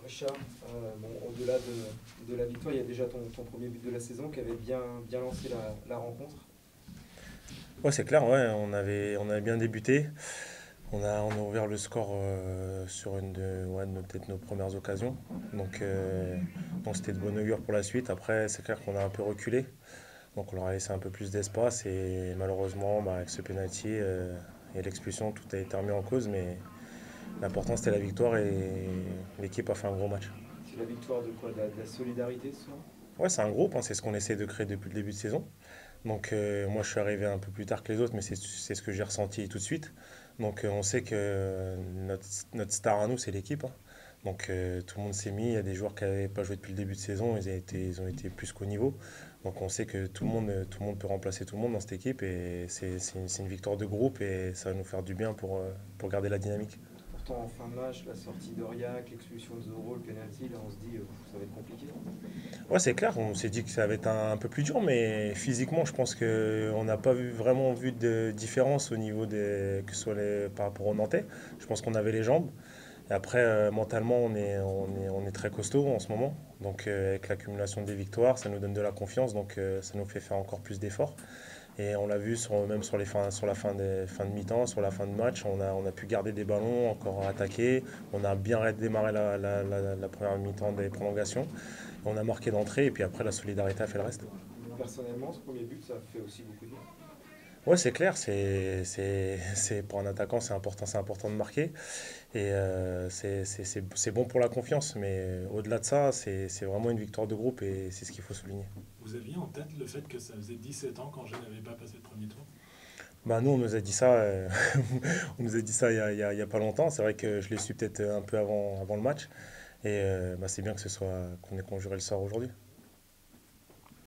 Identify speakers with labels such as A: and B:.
A: Richard, au-delà de la victoire, il y a déjà ton premier but de la saison qui avait bien lancé la rencontre.
B: Ouais, c'est clair, ouais, on avait bien débuté. On a ouvert le score sur une peut-être nos premières occasions. Donc, donc c'était de bon augure pour la suite. Après, c'est clair qu'on a un peu reculé. Donc on leur a laissé un peu plus d'espace et malheureusement, bah, avec ce penalty et l'expulsion, tout a été remis en cause. Mais l'important c'était la victoire et l'équipe a fait un gros match.
A: C'est la victoire de quoi? De la solidarité ce soir?
B: Ouais, c'est un groupe, hein, c'est ce qu'on essaie de créer depuis le début de saison. Donc moi je suis arrivé un peu plus tard que les autres, mais c'est ce que j'ai ressenti tout de suite. Donc on sait que notre star à nous, c'est l'équipe, hein. Donc tout le monde s'est mis, il y a des joueurs qui n'avaient pas joué depuis le début de saison, ils ont été plus qu'au niveau. Donc on sait que tout le monde peut remplacer tout le monde dans cette équipe et c'est une victoire de groupe et ça va nous faire du bien pour garder la dynamique.
A: Pourtant, en fin de match, la sortie d'Aurillac, l'expulsion de Zoro, le penalty, là on se dit ça va être compliqué.
B: Ouais, c'est clair, on s'est dit que ça va être un peu plus dur, mais physiquement, je pense qu'on n'a pas vraiment vu de différence au niveau que ce soit par rapport aux Nantais. Je pense qu'on avait les jambes. Et après, mentalement, on est très costaud en ce moment. Donc, avec l'accumulation des victoires, ça nous donne de la confiance. Donc, ça nous fait faire encore plus d'efforts. Et on l'a vu même sur la fin de mi-temps, sur la fin de match, on a pu garder des ballons, encore attaquer. On a bien démarré la première mi-temps des prolongations. On a marqué d'entrée et puis après la solidarité a fait le reste.
A: Personnellement, ce premier but, ça fait aussi beaucoup de bien.
B: Ouais, c'est clair, pour un attaquant, c'est important de marquer et c'est bon pour la confiance. Mais au-delà de ça, c'est vraiment une victoire de groupe et c'est ce qu'il faut souligner.
C: Vous aviez en tête le fait que ça faisait 17 ans qu'Angers n'avait pas passé le premier tour?
B: Bah nous, on nous a dit ça, on nous a dit ça il y a pas longtemps. C'est vrai que je l'ai su peut-être un peu avant le match et bah, c'est bien que ce soit qu'on ait conjuré le sort aujourd'hui.